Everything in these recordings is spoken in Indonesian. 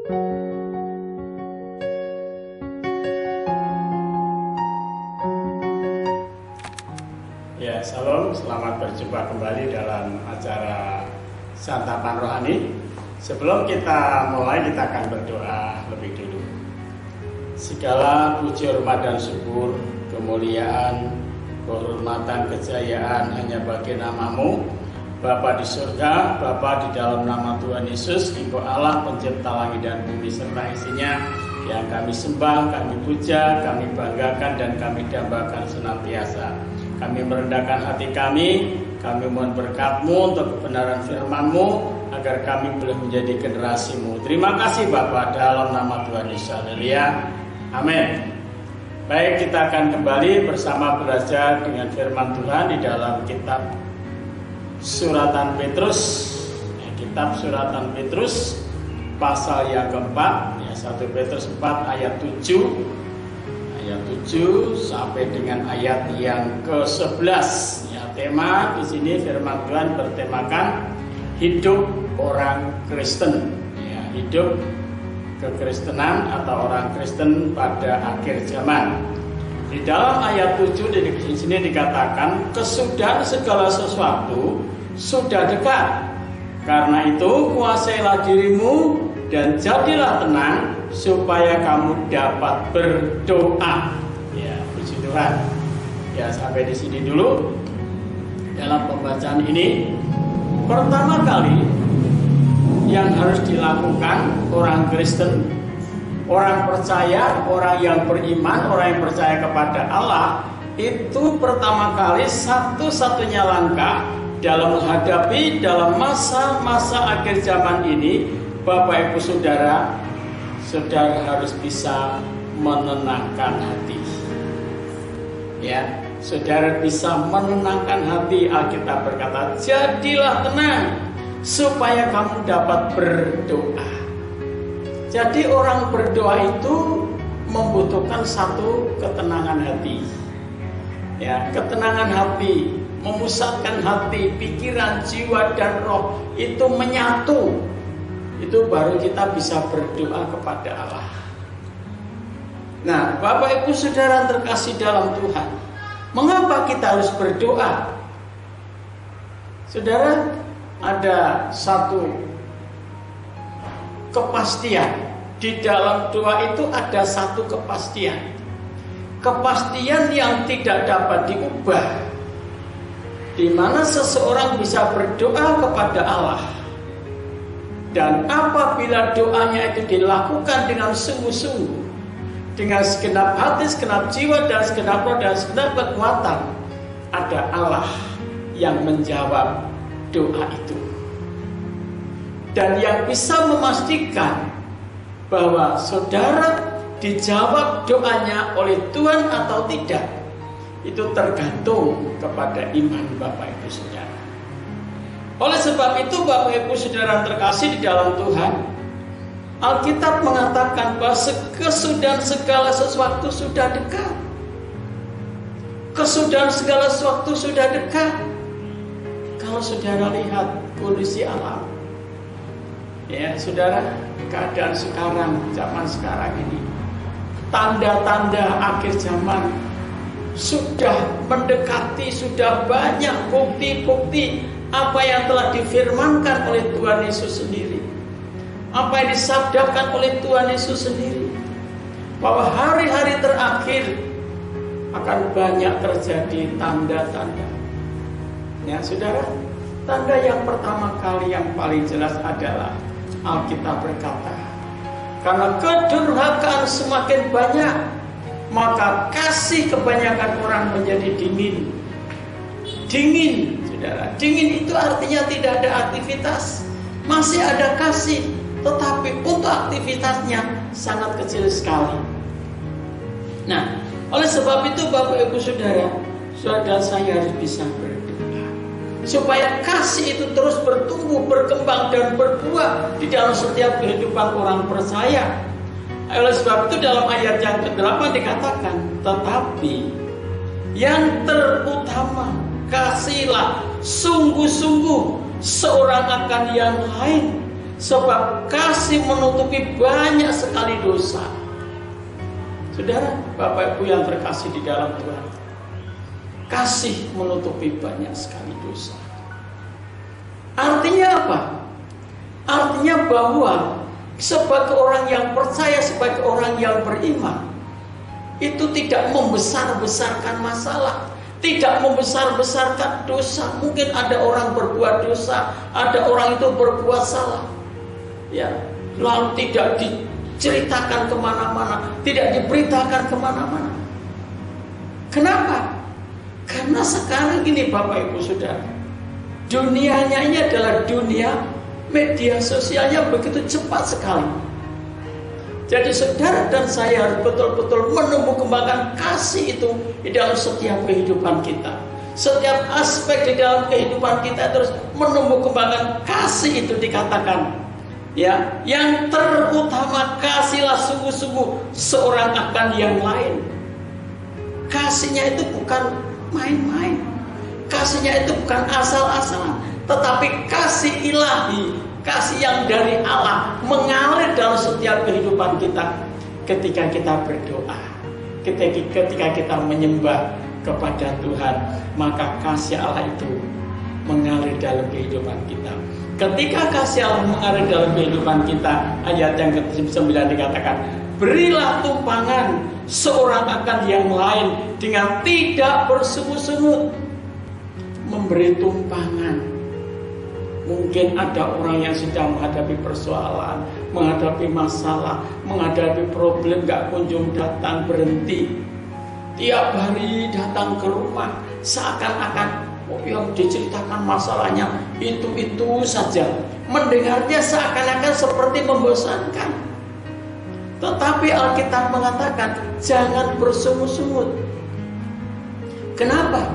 Ya, salam, selamat berjumpa kembali dalam acara Santapan Rohani. Sebelum kita mulai, kita akan berdoa lebih dulu. Segala puji, hormat dan syukur, kemuliaan, kehormatan, kejayaan hanya bagi nama-Mu, Bapa di surga, Bapa di dalam nama Tuhan Yesus, Engkau Allah pencipta langit dan bumi serta isinya, yang kami sembah, kami puja, kami banggakan dan kami dambakan senantiasa. Kami merendahkan hati kami mohon berkat-Mu untuk kebenaran firman-Mu, agar kami boleh menjadi generasi-Mu. Terima kasih Bapa, dalam nama Tuhan Yesus. Haleluya. Amin. Baik, kita akan kembali bersama belajar dengan firman Tuhan di dalam kitab Suratan Petrus. Kitab Suratan Petrus pasal yang keempat, 1 Petrus 4 ayat 7. Ayat 7 sampai dengan ayat yang ke-11. Tema di sini firman Tuhan bertemakan hidup orang Kristen. Hidup kekristenan atau orang Kristen pada akhir zaman. Di dalam ayat 7 di sini dikatakan kesudahan segala sesuatu sudah dekat. Karena itu kuasailah dirimu dan jadilah tenang supaya kamu dapat berdoa. Ya, puji Tuhan. Ya, sampai di sini dulu dalam pembacaan ini. Pertama kali yang harus dilakukan orang Kristen, orang percaya, orang yang beriman, orang yang percaya kepada Allah, itu pertama kali satu-satunya langkah dalam menghadapi dalam masa-masa akhir zaman ini, Bapak Ibu Saudara, saudara harus bisa menenangkan hati. Ya, saudara bisa menenangkan hati. Alkitab berkata, jadilah tenang supaya kamu dapat berdoa. Jadi orang berdoa itu membutuhkan satu ketenangan hati. Ya, ketenangan hati, memusatkan hati, pikiran, jiwa dan roh itu menyatu. Itu baru kita bisa berdoa kepada Allah. Nah, Bapak Ibu Saudara terkasih dalam Tuhan, mengapa kita harus berdoa? Saudara, ada satu kepastian. Di dalam doa itu ada satu kepastian. Kepastian yang tidak dapat diubah. Di mana seseorang bisa berdoa kepada Allah. Dan apabila doanya itu dilakukan dengan sungguh-sungguh, dengan segenap hati, segenap jiwa, dan segenap roh, dan segenap kekuatan, ada Allah yang menjawab doa itu. Dan yang bisa memastikan bahwa saudara dijawab doanya oleh Tuhan atau tidak, itu tergantung kepada iman Bapak Ibu Saudara. Oleh sebab itu Bapak Ibu Saudara terkasih di dalam Tuhan, Alkitab mengatakan bahwa kesudahan segala sesuatu sudah dekat. Kesudahan segala sesuatu sudah dekat. Kalau saudara lihat kondisi alam, ya saudara, keadaan sekarang, zaman sekarang ini, tanda-tanda akhir zaman sudah mendekati, sudah banyak bukti-bukti apa yang telah difirmankan oleh Tuhan Yesus sendiri, apa yang disabdakan oleh Tuhan Yesus sendiri, bahwa hari-hari terakhir akan banyak terjadi tanda-tanda. Ya saudara, tanda yang pertama kali yang paling jelas adalah Alkitab berkata, karena kedurhakaan semakin banyak, maka kasih kebanyakan orang menjadi dingin. Dingin, saudara. Dingin itu artinya tidak ada aktivitas. Masih ada kasih, tetapi untuk aktivitasnya sangat kecil sekali. Nah, oleh sebab itu Bapak Ibu Saudara, saudara saya harus bisa berdoa supaya kasih itu terus bertumbuh, berkembang dan berbuah di dalam setiap kehidupan orang percaya. Oleh sebab itu dalam ayat yang ke-8 dikatakan, tetapi yang terutama kasihilah sungguh-sungguh seorang akan yang lain Sebab kasih menutupi banyak sekali dosa. Saudara, Bapak Ibu yang terkasih di dalam Tuhan, kasih menutupi banyak sekali dosa. Artinya apa? Artinya bahwa sebagai orang yang percaya, sebagai orang yang beriman, itu tidak membesar-besarkan masalah, tidak membesar-besarkan dosa. Mungkin ada orang berbuat dosa, ada orang itu berbuat salah, ya, lalu tidak diceritakan kemana-mana, tidak diberitakan kemana-mana. Kenapa? Karena sekarang ini Bapak Ibu Saudara, dunianya ini adalah dunia media sosialnya begitu cepat sekali. Jadi saudara dan saya harus betul-betul menumbuh kembangkan kasih itu di dalam setiap kehidupan kita. Setiap aspek di dalam kehidupan kita terus menumbuh kembangkan kasih itu dikatakan. Ya, yang terutama kasihlah sungguh-sungguh seorang akan yang lain. Kasihnya itu bukan main-main. Kasihnya itu bukan asal-asalan, tetapi kasih ilahi, kasih yang dari Allah mengalir dalam setiap kehidupan kita. Ketika kita berdoa, ketika kita menyembah kepada Tuhan, maka kasih Allah itu mengalir dalam kehidupan kita. Ketika kasih Allah mengalir dalam kehidupan kita, ayat yang ke-9 dikatakan, berilah tumpangan seorang akan yang lain dengan tidak bersungut-sungut. Memberi tumpangan. Mungkin ada orang yang sedang menghadapi persoalan, menghadapi masalah, menghadapi problem, gak kunjung datang berhenti. Tiap hari datang ke rumah, seakan-akan yang diceritakan masalahnya itu saja. Mendengarnya seakan-akan seperti membosankan. Tetapi Alkitab mengatakan jangan bersungut-sungut. Kenapa?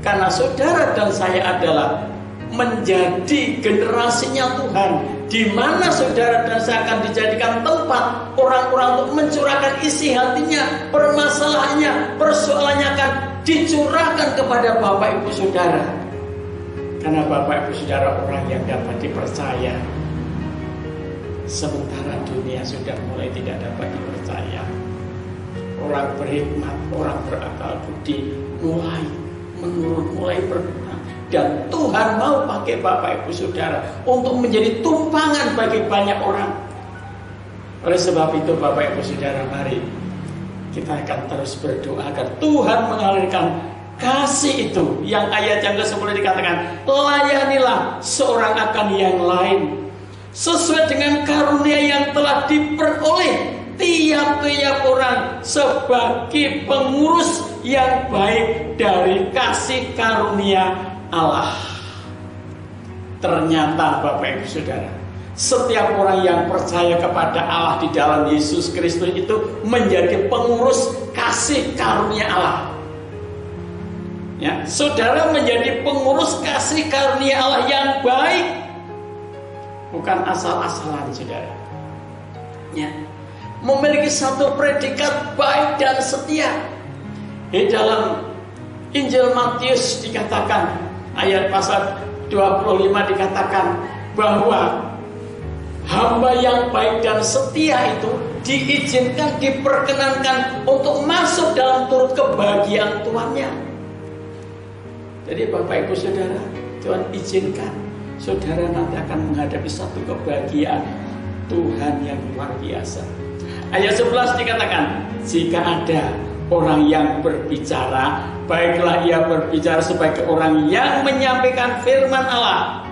Karena saudara dan saya adalah menjadi generasinya Tuhan, di mana saudara dan saya akan dijadikan tempat orang-orang untuk mencurahkan isi hatinya, permasalahannya, persoalannya akan dicurahkan kepada Bapak Ibu Saudara. Karena Bapak Ibu Saudara orang yang dapat dipercaya, sementara dunia sudah mulai tidak dapat dipercaya. Orang berhikmat, orang berakal budi mulai menurun, mulai berkurang. Dan Tuhan mau pakai Bapak Ibu Saudara untuk menjadi tumpangan bagi banyak orang. Oleh sebab itu Bapak Ibu Saudara, mari kita akan terus berdoa agar Tuhan mengalirkan kasih itu. Yang ayat yang ke-10 dikatakan, layanilah seorang akan yang lain sesuai dengan karunia yang telah diperoleh tiap-tiap orang sebagai pengurus yang baik dari kasih karunia Allah. Ternyata Bapak Ibu Saudara, setiap orang yang percaya kepada Allah di dalam Yesus Kristus itu menjadi pengurus kasih karunia Allah. Ya, saudara menjadi pengurus kasih karunia Allah yang baik, bukan asal-asalan saudara. Ya, memiliki satu predikat baik dan setia. Di dalam Injil Matius dikatakan, ayat pasal 25 dikatakan bahwa hamba yang baik dan setia itu diizinkan, diperkenankan untuk masuk dalam turut kebahagiaan Tuhannya. Jadi Bapak Ibu Saudara, Tuhan izinkan saudara nanti akan menghadapi satu kebahagiaan Tuhan yang luar biasa. Ayat 11 dikatakan, jika ada orang yang berbicara, baiklah ia berbicara sebagai orang yang menyampaikan firman Allah.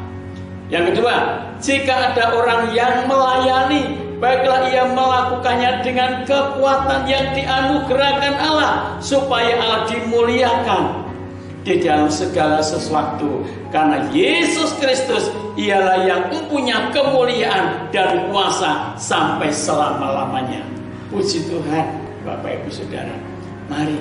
Yang kedua, jika ada orang yang melayani, baiklah ia melakukannya dengan kekuatan yang dianugerahkan Allah, supaya Allah dimuliakan di dalam segala sesuatu. Karena Yesus Kristus ialah yang mempunyai kemuliaan dan kuasa sampai selama-lamanya. Puji Tuhan Bapak Ibu Saudara. Mari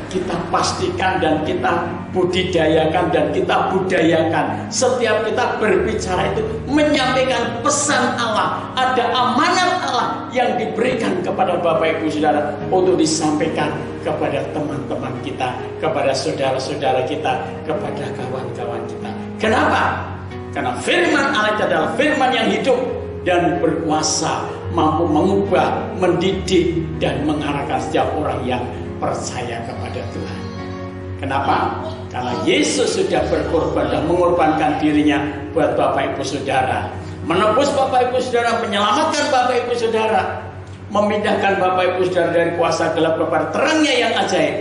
kita pastikan dan kita budidayakan dan kita budayakan. Setiap kita berbicara itu menyampaikan pesan Allah. Ada amanat Allah yang diberikan kepada Bapak Ibu Saudara untuk disampaikan kepada teman-teman kita, kepada saudara-saudara kita, kepada kawan-kawan kita. Kenapa? Karena firman Allah itu adalah firman yang hidup dan berkuasa, mampu mengubah, mendidik, dan mengarahkan setiap orang yang percaya kepada Tuhan. Kenapa? Karena Yesus sudah berkorban dan mengorbankan dirinya buat Bapak Ibu Saudara, menebus Bapak Ibu Saudara, menyelamatkan Bapak Ibu Saudara, memindahkan Bapak Ibu Saudara dari kuasa gelap kepada terangnya yang ajaib.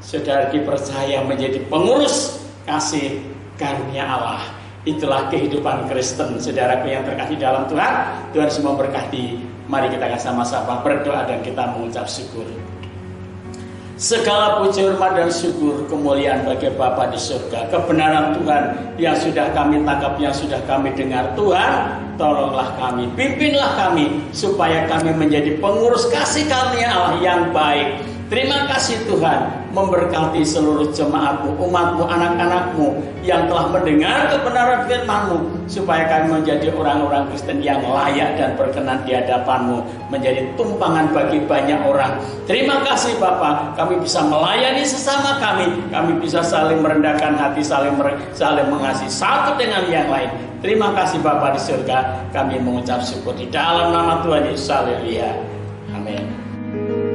Saudara dipercaya menjadi pengurus kasih karunia Allah. Itulah kehidupan Kristen, saudaraku yang terkasih dalam Tuhan. Tuhan semua berkati. Mari kita akan sama-sama berdoa dan kita mengucap syukur. Segala puji, hormat, dan syukur, kemuliaan bagi Bapa di surga. Kebenaran Tuhan yang sudah kami tangkap, yang sudah kami dengar. Tuhan, tolonglah kami, pimpinlah kami, supaya kami menjadi pengurus kasih karunia Allah yang baik. Terima kasih Tuhan, memberkati seluruh jemaat-Mu, umat-Mu, anak-anak-Mu yang telah mendengar kebenaran firman-Mu, supaya kami menjadi orang-orang Kristen yang layak dan berkenan di hadapan-Mu, menjadi tumpangan bagi banyak orang. Terima kasih Bapa, kami bisa melayani sesama kami bisa saling merendahkan hati, saling mengasihi satu dengan yang lain. Terima kasih Bapa di surga, kami mengucap syukur di dalam nama Tuhan Yesus. Haleluya. Amin.